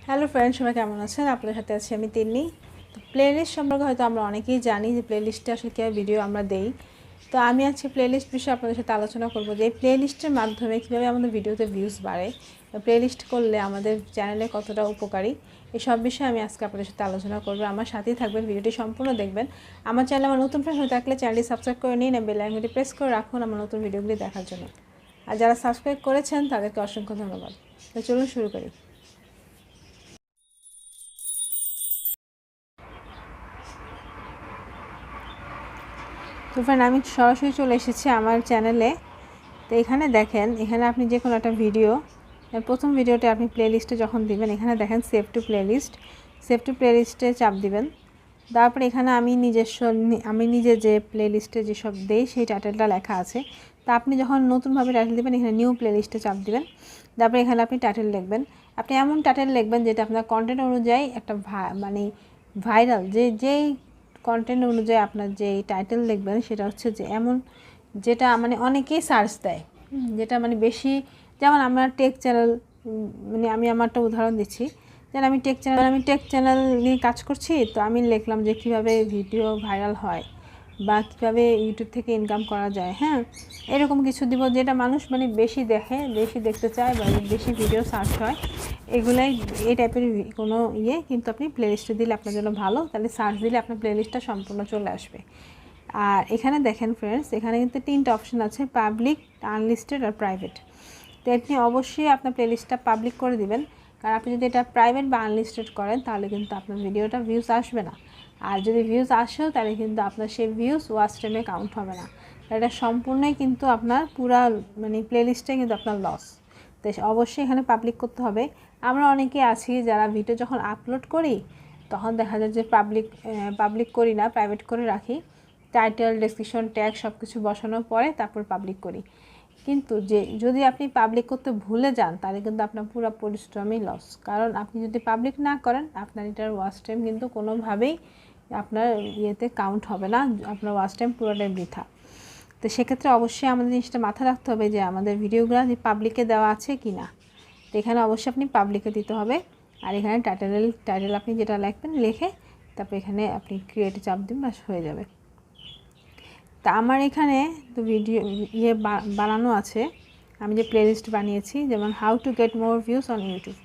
Hello friend, সবাই কেমন আছেন? আপনাদের সাথে আছি আমি তিন্নি। তো প্লেলিস্ট সম্পর্কে হয়তো আমরা অনেকেই জানি যে প্লেলিস্টে আসলে কীভাবে ভিডিও আমরা দেই। তো আমি আজকে প্লেলিস্ট বিষয়ে আপনাদের সাথে আলোচনা করব যে এই প্লেলিস্টের মাধ্যমে কীভাবে আমাদের ভিডিওতে ভিউজ বাড়ে, প্লেলিস্ট করলে আমাদের চ্যানেলে কতটা উপকারী, এই সব বিষয়ে আমি আজকে আপনাদের সাথে আলোচনা করব। আমার সাথেই থাকবেন, ভিডিওটি সম্পূর্ণ দেখবেন। আমার চ্যানেলে আমার নতুন ফ্রেন্ড হয়ে থাকলে চ্যানেলটি সাবস্ক্রাইব করে নিন এবং বেল আইকনটি প্রেস করে রাখুন আমার নতুন ভিডিওগুলি দেখার জন্য। আর যারা সাবস্ক্রাইব করেছেন তাদেরকে অসংখ্য ধন্যবাদ। তো চলুন শুরু করি। তো ফ্রেন্ড, আমি সরাসরি চলে এসেছি আমার চ্যানেলে। তো এখানে দেখেন, এখানে আপনি যে কোনো একটা ভিডিও, প্রথম ভিডিওতে আপনি প্লেলিস্টে যখন দিবেন, এখানে দেখেন সেভ টু প্লেলিস্টে চাপ দিবেন। তারপরে এখানে আমি নিজে যে প্লেলিস্টে যেসব দেই সেই টাইটেলটা লেখা আছে। তা আপনি যখন নতুনভাবে টাইটেল দেবেন, এখানে নিউ প্লেলিস্টে চাপ দিবেন। তারপরে এখানে আপনি টাইটেল লিখবেন। আপনি এমন টাইটেল লিখবেন যেটা আপনার কন্টেন্ট অনুযায়ী একটা ভাইরাল, যেই কন্টেন্ট অনুযায়ী আপনার যে টাইটেল লিখবেন সেটা হচ্ছে যে এমন যেটা অনেকেই সার্চ দেয়, যেটা বেশি। যেমন আমার টেক চ্যানেল, আমি আমারটা উদাহরণ দিচ্ছি। যেন আমি টেক চ্যানেল নিয়ে কাজ করছি, তো আমি লিখলাম যে কীভাবে ভিডিও ভাইরাল হয় বা কীভাবে ইউটিউব থেকে ইনকাম করা যায়। হ্যাঁ, এরকম কিছু দিব যেটা মানুষ বেশি দেখে, বেশি দেখতে চায় বা বেশি ভিডিও সার্চ হয়। এগুলাই এই টাইপের কোনো কিন্তু আপনি প্লেলিস্টে দিলে আপনার জন্য ভালো। তাহলে সার্চ দিলে আপনার প্লেলিস্টটা সম্পূর্ণ চলে আসবে। আর এখানে দেখেন ফ্রেন্ডস, এখানে কিন্তু 3টা অপশন আছে: পাবলিক, আনলিস্টেড আর প্রাইভেট। তো আপনি অবশ্যই আপনার প্লেলিস্টটা পাবলিক করে দিবেন, কারণ আপনি যদি এটা প্রাইভেট বা আনলিস্টেড করেন তাহলে কিন্তু আপনার ভিডিওটা ভিউজ আসবে না। আর যদি ভিউজ আসেও তাহলে কিন্তু আপনার সেই ভিউজ ওয়াচ টাইমে কাউন্ট হবে না। এটা সম্পূর্ণই কিন্তু আপনার পুরা প্লেলিস্টে কিন্তু আপনার লস। তো অবশ্যই এখানে পাবলিক করতে হবে। আমরা অনেকে আছি যারা ভিডিও যখন আপলোড করি তখন দেখা যায় যে পাবলিক করি না, প্রাইভেট করে রাখি। টাইটেল, ডেসক্রিপশন, ট্যাগ সব কিছু বসানোর পরে তারপর পাবলিক করি। কিন্তু যদি আপনি পাবলিক করতে ভুলে যান তাহলে কিন্তু আপনার পুরো পরিশ্রমই লস। কারণ আপনি যদি পাবলিক না করেন, আপনার এটার ওয়াচ টাইম কিন্তু কোনোভাবেই আপনার কাউন্ট হবে না, আপনার ওয়াচ টাইম পুরোটাই বৃথা। তো সেক্ষেত্রে অবশ্যই আমাদের জিনিসটা মাথায় রাখতে হবে যে আমাদের ভিডিওগুলো পাবলিকে দেওয়া আছে কি না। তো এখানে অবশ্যই আপনি পাবলিকে দিতে হবে। আর এখানে টাইটেল আপনি যেটা লিখবেন লিখে তারপর এখানে আপনি ক্রিয়েট চাপ দিন, বাস হয়ে যাবে। তা আমার এখানে তো ভিডিও বানানো আছে, আমি যে প্লেলিস্ট বানিয়েছি, যেমন how to get more views on YouTube.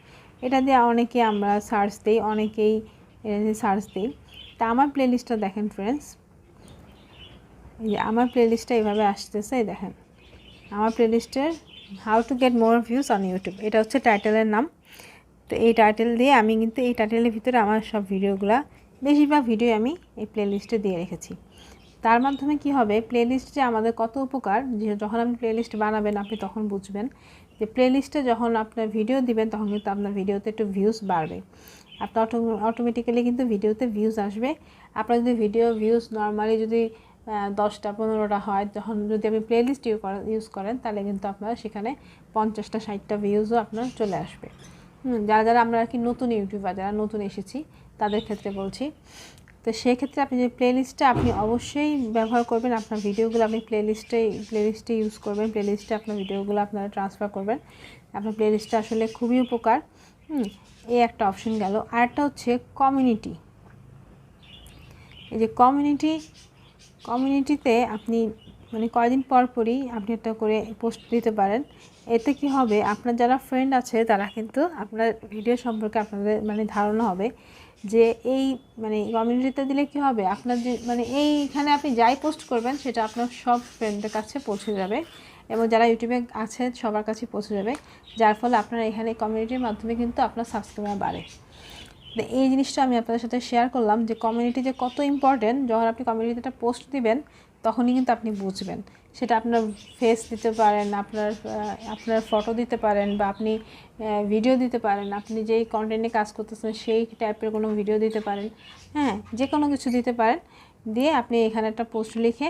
এটা দিয়ে অনেকে আমরা সার্চ দিই, অনেকেই সার্চ দিই। তা আমার প্লেলিস্টটা দেখেন ফ্রেন্ডস, এই যে আমার প্লেলিস্টটা এইভাবে আসতেছে। দেখেন আমার প্লেলিস্টের how to get more views on YouTube, এটা হচ্ছে টাইটেলের নাম। তো এই টাইটেল দিয়ে আমি কিন্তু এই টাইটেলের ভিতরে আমার সব ভিডিওগুলো, বেশিরভাগ ভিডিও আমি এই প্লেলিস্টে দিয়ে রেখেছি। তার মাধ্যমে কি হবে, প্লেলিস্ট যে আমাদের কত উপকার, যে যখন আপনি প্লেলিস্ট বানাবেন আপনি তখন বুঝবেন যে প্লেলিস্টে যখন আপনার ভিডিও দিবেন তখন কিন্তু আপনার ভিডিওতে একটু ভিউজ বাড়বে। আপনার অটোমেটিক্যালি কিন্তু ভিডিওতে ভিউজ আসবে। আপনার যদি ভিউজ নর্মালি যদি 10টা 15টা হয়, তখন যদি আপনি প্লেলিস্ট ইউজ করেন তাহলে কিন্তু আপনার সেখানে 50টা 60টা ভিউজও আপনার চলে আসবে। যারা আমরা আর কি নতুন ইউটিউবার, যারা নতুন এসেছি তাদের ক্ষেত্রে বলছি। তো সেক্ষেত্রে আপনি যে প্লেলিস্টটা আপনি অবশ্যই ব্যবহার করবেন, আপনার ভিডিওগুলো আপনি প্লেলিস্টে ইউজ করবেন, প্লেলিস্টে আপনার ভিডিওগুলো আপনারা ট্রান্সফার করবেন। আপনার প্লেলিস্টটা আসলে খুবই উপকার। এই একটা অপশন গেল। আরেকটা হচ্ছে কমিউনিটি। এই যে কমিউনিটিতে আপনি কয়দিন পরই আপনি একটা করে পোস্ট দিতে পারেন। এতে কি হবে, আপনার যারা ফ্রেন্ড আছে তারা কিন্তু আপনার ভিডিও সম্পর্কে আপনাদের ধারণা হবে যে এই কমিউনিটিতে দিলে কি হবে, আপনার যে এইখানে আপনি যাই পোস্ট করবেন সেটা আপনার সব ফ্রেন্ডদের কাছে পৌঁছে যাবে এবং যারা ইউটিউবে আছে সবার কাছে পৌঁছে যাবে। যার ফলে আপনার এখানে কমিউনিটির মাধ্যমে কিন্তু আপনার সাবস্ক্রাইবার বাড়ে। তো এই জিনিসটা আমি আপনাদের সাথে শেয়ার করলাম যে কমিউনিটি যে কত ইম্পর্টেন্ট। যখন আপনি কমিউনিটিতে একটা পোস্ট দিবেন তখনই কিন্তু আপনি বুঝবেন। সেটা আপনার ফেস দিতে পারেন, আপনার ফটো দিতে পারেন, বা আপনি ভিডিও দিতে পারেন, আপনি যেই কন্টেন্টে কাজ করতেছেন সেই টাইপের কোনো ভিডিও দিতে পারেন। হ্যাঁ, যে কোনো কিছু দিতে পারেন। দিয়ে আপনি এখানে একটা পোস্ট লিখে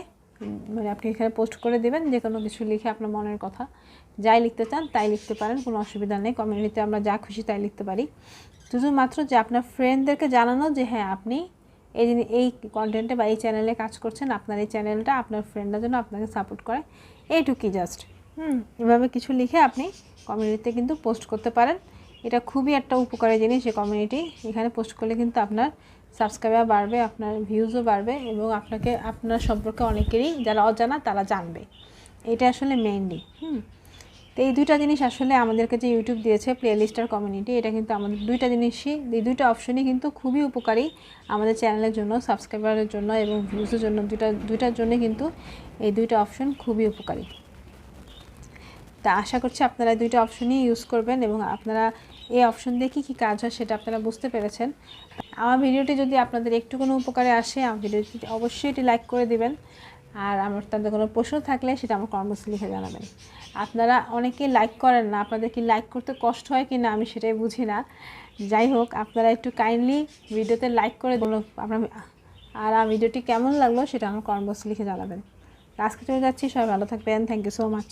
আপনি এখানে পোস্ট করে দেবেন, যে কোনো কিছু লিখে আপনার মনের কথা যাই লিখতে চান তাই লিখতে পারেন, কোনো অসুবিধা নেই। কমিউনিটিতে আমরা যা খুশি তাই লিখতে পারি। শুধুমাত্র যে আপনার ফ্রেন্ডদেরকে জানানো যে হ্যাঁ আপনি এই কন্টেন্টে বা এই চ্যানেলে কাজ করছেন, আপনার এই চ্যানেলটা আপনার ফ্রেন্ডরা যেন আপনাকে সাপোর্ট করে, এইটুকুই জাস্ট। এভাবে কিছু লিখে আপনি কমিউনিটিতে কিন্তু পোস্ট করতে পারেন এটা খুবই একটা উপকারী জিনিস এই কমিউনিটি। এখানে পোস্ট করলে কিন্তু আপনার সাবস্ক্রাইবার বাড়বে, আপনার ভিউজও বাড়বে এবং আপনাকে আপনার সম্পর্কে অনেকেরই যারা অজানা তারা জানবে। এটা আসলে মেইনলি তো এই দুইটা জিনিস আসলে আমাদেরকে যে ইউটিউব দিয়েছে প্লেলিস্ট আর কমিউনিটি, এটা কিন্তু আমাদের দুইটা জিনিসই, এই দুইটা অপশনই কিন্তু খুবই উপকারী আমাদের চ্যানেলের জন্য, সাবস্ক্রাইবারের জন্য এবং ভিউজের জন্য। দুইটার জন্য কিন্তু এই দুইটা অপশন খুবই উপকারী। তা আশা করছি আপনারা দুইটা অপশনই ইউজ করবেন এবং আপনারা এই অপশন দিয়ে কী কাজ হয় সেটা আপনারা বুঝতে পেরেছেন। আমার ভিডিওটি যদি আপনাদের একটু কোনো উপকারে আসে, আমার ভিডিওটি অবশ্যই এটি লাইক করে দিবেন। আর আমার তাদের কোনো প্রশ্ন থাকলে সেটা আমার কমেন্টস লিখে জানাবেন। আপনারা অনেকেই লাইক করেন না, আপনাদের কি লাইক করতে কষ্ট হয় কি না আমি সেটাই বুঝি না। যাই হোক, আপনারা একটু কাইন্ডলি ভিডিওতে লাইক করে দিন আপনার। আর আমার ভিডিওটি কেমন লাগলো সেটা আমার কমেন্টস লিখে জানাবেন। আজকে চলে যাচ্ছি, সবাই ভালো থাকবেন। Thank you so much.